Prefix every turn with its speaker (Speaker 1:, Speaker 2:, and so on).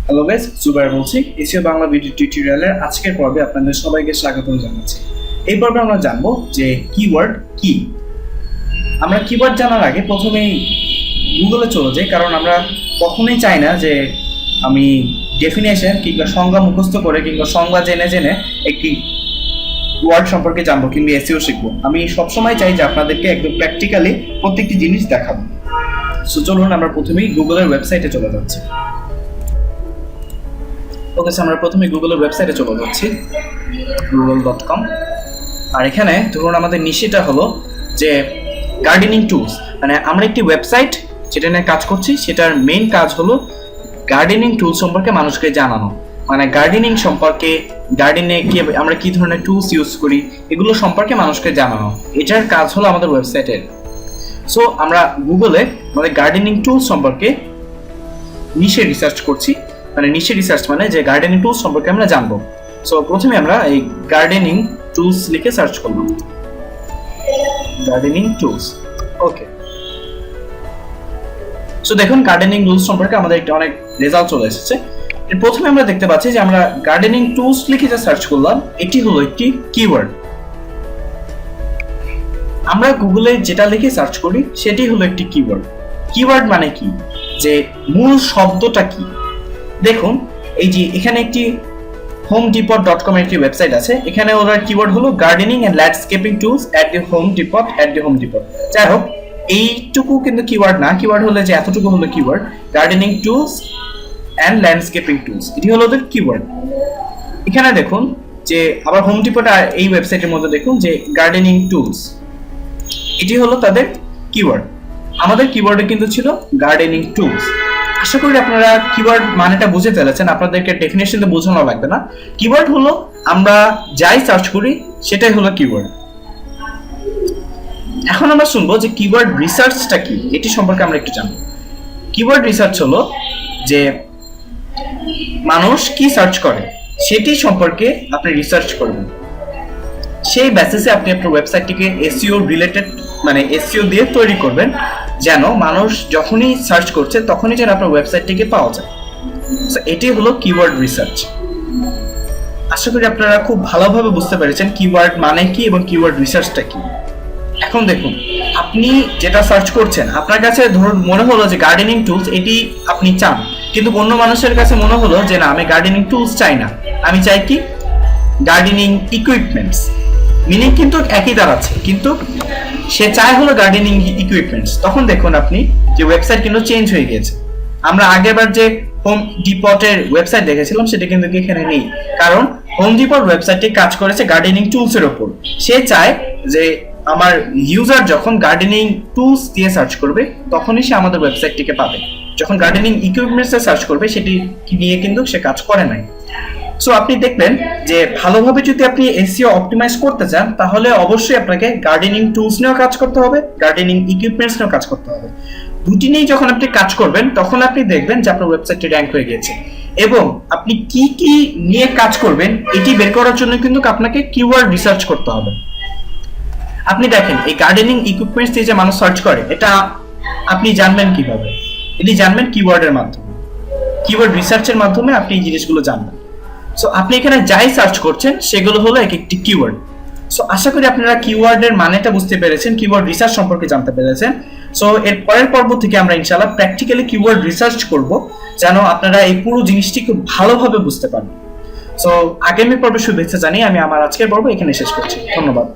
Speaker 1: Hello guys, Jubair বলছি। SEO Bangla video টিউটোরিয়ালের আজকের পর্বে আপনাদের সবাইকে স্বাগত জানাচ্ছি। এই পর্বে আমরা জানবো যে কিওয়ার্ড কি। আমরা কিওয়ার্ড জানার আগে প্রথমেই গুগলে চলে যাই, কারণ আমরা কখনোই চাই না যে আমি ডেফিনেশন কিংবা সংজ্ঞা মুখস্থ করে কিংবা সংজ্ঞা জেনে জেনে একটি ওয়ার্ড সম্পর্কে জানবো কিংবা এসিও শিখবো। আমি সবসময় চাই যে আপনাদেরকে একদম প্র্যাকটিক্যালি প্রত্যেকটি জিনিস দেখাবো। সো চলুন আমরা প্রথমেই গুগলের ওয়েবসাইটে চলে যাচ্ছি। ওকে, আমরা প্রথমে গুগলের ওয়েবসাইটে চলে যাচ্ছি, google.com। আর এখানে ধরুন আমাদের নিশেটা হলো যে গার্ডেনিং টুলস, মানে আমরা একটি ওয়েবসাইট যেটা নিয়ে কাজ করছি সেটার মেইন কাজ হলো গার্ডেনিং টুলস সম্পর্কে মানুষকে জানানো, মানে গার্ডেনিং সম্পর্কে, গার্ডেনে কি আমরা কি ধরনের টুলস ইউজ করি এগুলো সম্পর্কে মানুষকে জানানো, এটার কাজ হলো আমাদের ওয়েবসাইটের। সো আমরা গুগলে আমাদের গার্ডেনিং টুলস সম্পর্কে নিশে রিসার্চ করছি, মানে নিশে রিসার্চ মানে যে গার্ডেনিং টুলস সম্পর্কে আমরা জানবো। সো প্রথমে আমরা এই গার্ডেনিং টুলস লিখে সার্চ করলাম, গার্ডেনিং টুলস। ওকে, সো দেখুন গার্ডেনিং টুলস সম্পর্কে আমাদের একটা অনেক রেজাল্ট চলে এসেছে। এর প্রথমে আমরা দেখতে পাচ্ছি যে আমরা গার্ডেনিং টুলস লিখে যে সার্চ করলাম এটি হলো একটি কিওয়ার্ড। আমরা গুগলে যেটা লিখে সার্চ করি সেটি হলো একটি কিওয়ার্ড। কিওয়ার্ড মানে কি, যে মূল শব্দটা কি। দেখুন এই যে এখানে একটি homedepot.com এর একটি ওয়েবসাইট আছে, এখানে ওনার কিওয়ার্ড হলো gardening and landscaping tools at the Home Depot. যাই হোক, এইটুকু কিন্তু কিওয়ার্ড না, কিওয়ার্ড হলে যে এতটুকু হলো keyword, gardening tools and landscaping tools, এটি হলো ওদের কিওয়ার্ড। এখানে দেখুন যে আবার হোম ডিপট আর এই ওয়েবসাইটের মধ্যে দেখুন যে গার্ডেনিং টুলস, এটি হলো তাদের কিওয়ার্ড। আমাদের কিওয়ার্ডে কিন্তু ছিল গার্ডেনিং টুলস। আশা করি আপনারা কিওয়ার্ড মানেটা বুঝে ফেলেছেন, আপনাদেরকে ডেফিনেশন তো বোঝানো লাগবে না। কিওয়ার্ড হলো আমরা যাই সার্চ করি সেটাই হলো কিওয়ার্ড। এখন আমরা শুনবো যে কিওয়ার্ড রিসার্চটা কি, এটি সম্পর্কে আমরা একটু জানবো। কিওয়ার্ড রিসার্চ হলো যে মানুষ কি সার্চ করে সেটি সম্পর্কে আপনি রিসার্চ করবেন, সেই বেসিসে আপনি আপনার ওয়েবসাইটটিকে এসইও রিলেটেড, মানে এসইও দিয়ে তৈরি করবেন, যেন মানুষ যখনই সার্চ করছে তখনই যেন আপনার ওয়েবসাইটটিকে পাওয়া যায়। এটি হলো কিওয়ার্ড রিসার্চ। আশা করি আপনারা খুব ভালোভাবে বুঝতে পেরেছেন কিওয়ার্ড মানে কি এবং কিওয়ার্ড রিসার্চটা কি। এখন দেখুন আপনি যেটা সার্চ করছেন, আপনার কাছে ধরুন মনে হলো যে গার্ডেনিং টুলস এটি আপনি চান, কিন্তু অন্য মানুষের কাছে মনে হলো যে না, আমি গার্ডেনিং টুলস চাই না, আমি চাই কি গার্ডেনিং ইকুইপমেন্টস। মিনিং কিন্তু একই দাঁড়াচ্ছে, কিন্তু সে চায় হলো গার্ডেনিং ইকুইপমেন্টস। তখন দেখুন আপনি যে ওয়েবসাইট কিন্তু চেঞ্জ হয়ে গেছে। আমরা আগেরবার যে হোম ডিপটের ওয়েবসাইট দেখেছিলাম সেটা কিন্তু এখানে নেই, কারণ হোম ডিপট ওয়েবসাইটটি কাজ করেছে গার্ডেনিং টুলস এর উপর। সে চায় যে আমার ইউজার যখন গার্ডেনিং টুলস দিয়ে সার্চ করবে তখনই সে আমাদের ওয়েবসাইটটিকে পাবে। যখন গার্ডেনিং ইকুইপমেন্টস এ সার্চ করবে সেটি নিয়ে কিন্তু সে কাজ করে নাই। সো আপনি দেখবেন যে ভালোভাবে যদি আপনি এসইও অপটিমাইজ করতে চান তাহলে অবশ্যই আপনাকে গার্ডেনিং টুলস নিয়েও কাজ করতে হবে, গার্ডেনিং ইকুইপমেন্টস নিয়েও কাজ করতে হবে। দুটি নিয়েই যখন আপনি কাজ করবেন তখন আপনি দেখবেন যে আপনার ওয়েবসাইটটি র্যাঙ্ক হয়ে গিয়েছে। এবং আপনি কি কি নিয়ে কাজ করবেন এটি বের করার জন্য কিন্তু আপনাকে কিওয়ার্ড রিসার্চ করতে হবে। আপনি দেখেন এই গার্ডেনিং ইকুইপমেন্টস দিয়ে যে মানুষ সার্চ করে, এটা আপনি জানবেন কিভাবে? এটি জানবেন কিওয়ার্ডের মাধ্যমে, কিওয়ার্ড রিসার্চের মাধ্যমে আপনি এই জিনিসগুলো জানবেন। সো আপনি এখানে যাই সার্চ করছেন সেগুলো হলো এক একটি কিওয়ার্ড। সো আশা করি আপনারা কিওয়ার্ডের মানেটা বুঝতে পেরেছেন, কিওয়ার্ড রিসার্চ সম্পর্কে জানতে পেরেছেন। সো এর পরের পর্ব থেকে আমরা ইনশাআল্লাহ প্র্যাকটিক্যালি কিওয়ার্ড রিসার্চ করব, যেন আপনারা এই পুরো জিনিসটি খুব ভালোভাবে বুঝতে পারেন। সো আগামী পর্বে শুভেচ্ছা জানিয়ে আমি আমার আজকের পর্ব এখানে শেষ করছি। ধন্যবাদ।